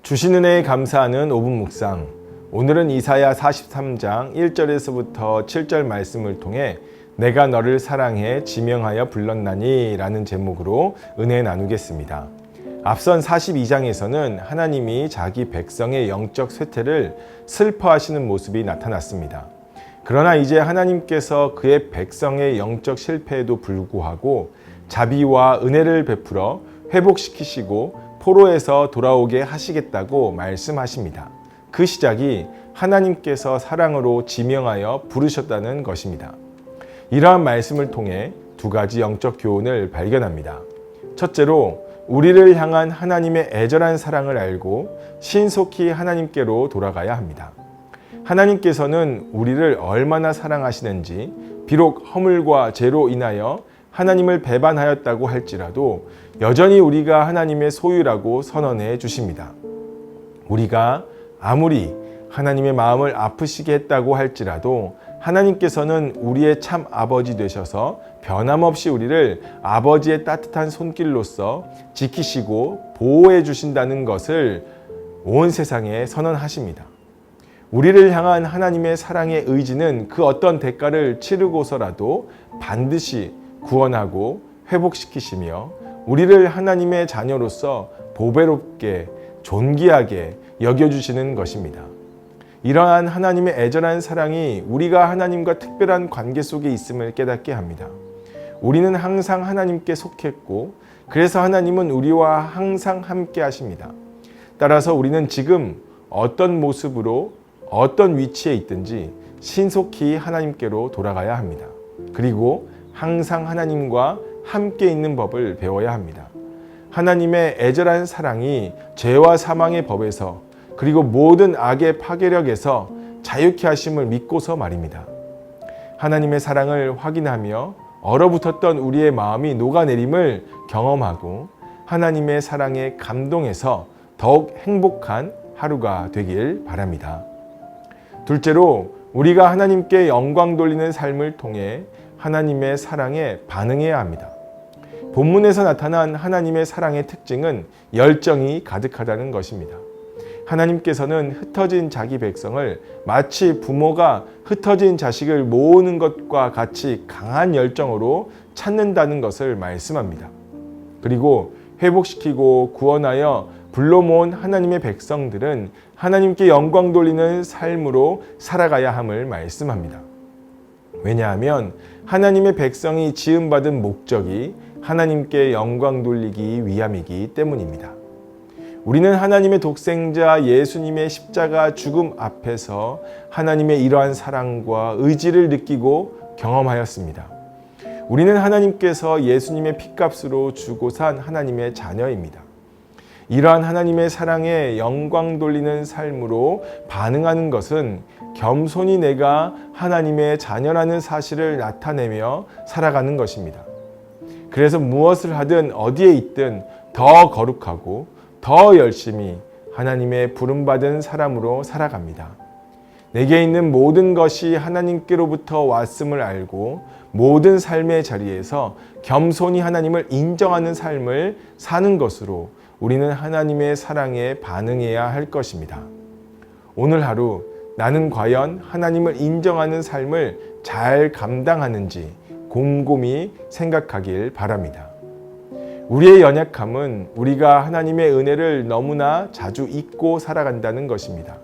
주신 은혜에 감사하는 5분 묵상. 오늘은 이사야 43장 1절에서부터 7절 말씀을 통해 내가 너를 사랑해 지명하여 불렀나니 라는 제목으로 은혜 나누겠습니다. 앞선 42장에서는 하나님이 자기 백성의 영적 쇠퇴를 슬퍼하시는 모습이 나타났습니다. 그러나 이제 하나님께서 그의 백성의 영적 실패에도 불구하고 자비와 은혜를 베풀어 회복시키시고 포로에서 돌아오게 하시겠다고 말씀하십니다. 그 시작이 하나님께서 사랑으로 지명하여 부르셨다는 것입니다. 이러한 말씀을 통해 두 가지 영적 교훈을 발견합니다. 첫째로 우리를 향한 하나님의 애절한 사랑을 알고 신속히 하나님께로 돌아가야 합니다. 하나님께서는 우리를 얼마나 사랑하시는지 비록 허물과 죄로 인하여 하나님을 배반하였다고 할지라도 여전히 우리가 하나님의 소유라고 선언해 주십니다. 우리가 아무리 하나님의 마음을 아프시게 했다고 할지라도 하나님께서는 우리의 참 아버지 되셔서 변함없이 우리를 아버지의 따뜻한 손길로서 지키시고 보호해 주신다는 것을 온 세상에 선언하십니다. 우리를 향한 하나님의 사랑의 의지는 그 어떤 대가를 치르고서라도 반드시 구원하고 회복시키시며 우리를 하나님의 자녀로서 보배롭게 존귀하게 여겨주시는 것입니다. 이러한 하나님의 애절한 사랑이 우리가 하나님과 특별한 관계 속에 있음을 깨닫게 합니다. 우리는 항상 하나님께 속했고 그래서 하나님은 우리와 항상 함께 하십니다. 따라서 우리는 지금 어떤 모습으로 어떤 위치에 있든지 신속히 하나님께로 돌아가야 합니다. 그리고 항상 하나님과 함께 있는 법을 배워야 합니다. 하나님의 애절한 사랑이 죄와 사망의 법에서 그리고 모든 악의 파괴력에서 자유케 하심을 믿고서 말입니다. 하나님의 사랑을 확인하며 얼어붙었던 우리의 마음이 녹아내림을 경험하고 하나님의 사랑에 감동해서 더욱 행복한 하루가 되길 바랍니다. 둘째로 우리가 하나님께 영광 돌리는 삶을 통해 하나님의 사랑에 반응해야 합니다. 본문에서 나타난 하나님의 사랑의 특징은 열정이 가득하다는 것입니다. 하나님께서는 흩어진 자기 백성을 마치 부모가 흩어진 자식을 모으는 것과 같이 강한 열정으로 찾는다는 것을 말씀합니다. 그리고 회복시키고 구원하여 불러 모은 하나님의 백성들은 하나님께 영광 돌리는 삶으로 살아가야 함을 말씀합니다. 왜냐하면 하나님의 백성이 지음받은 목적이 하나님께 영광 돌리기 위함이기 때문입니다. 우리는 하나님의 독생자 예수님의 십자가 죽음 앞에서 하나님의 이러한 사랑과 의지를 느끼고 경험하였습니다. 우리는 하나님께서 예수님의 핏값으로 주고 산 하나님의 자녀입니다. 이러한 하나님의 사랑에 영광 돌리는 삶으로 반응하는 것은 겸손히 내가 하나님의 자녀라는 사실을 나타내며 살아가는 것입니다. 그래서 무엇을 하든 어디에 있든 더 거룩하고 더 열심히 하나님의 부름받은 사람으로 살아갑니다. 내게 있는 모든 것이 하나님께로부터 왔음을 알고 모든 삶의 자리에서 겸손히 하나님을 인정하는 삶을 사는 것으로 우리는 하나님의 사랑에 반응해야 할 것입니다. 오늘 하루 나는 과연 하나님을 인정하는 삶을 잘 감당하는지 곰곰이 생각하길 바랍니다. 우리의 연약함은 우리가 하나님의 은혜를 너무나 자주 잊고 살아간다는 것입니다.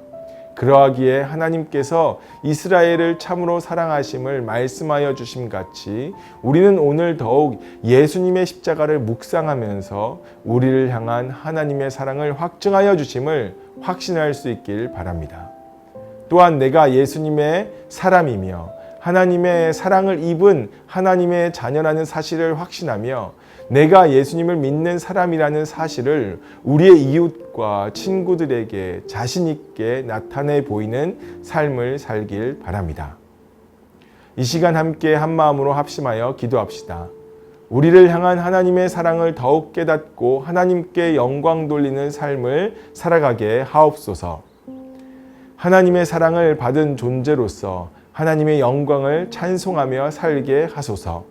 그러하기에 하나님께서 이스라엘을 참으로 사랑하심을 말씀하여 주심 같이 우리는 오늘 더욱 예수님의 십자가를 묵상하면서 우리를 향한 하나님의 사랑을 확증하여 주심을 확신할 수 있길 바랍니다. 또한 내가 예수님의 사람이며 하나님의 사랑을 입은 하나님의 자녀라는 사실을 확신하며 내가 예수님을 믿는 사람이라는 사실을 우리의 이웃과 친구들에게 자신 있게 나타내 보이는 삶을 살길 바랍니다. 이 시간 함께 한 마음으로 합심하여 기도합시다. 우리를 향한 하나님의 사랑을 더욱 깨닫고 하나님께 영광 돌리는 삶을 살아가게 하옵소서. 하나님의 사랑을 받은 존재로서 하나님의 영광을 찬송하며 살게 하소서.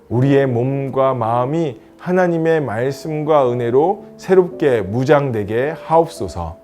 우리의 몸과 마음이 하나님의 말씀과 은혜로 새롭게 무장되게 하옵소서.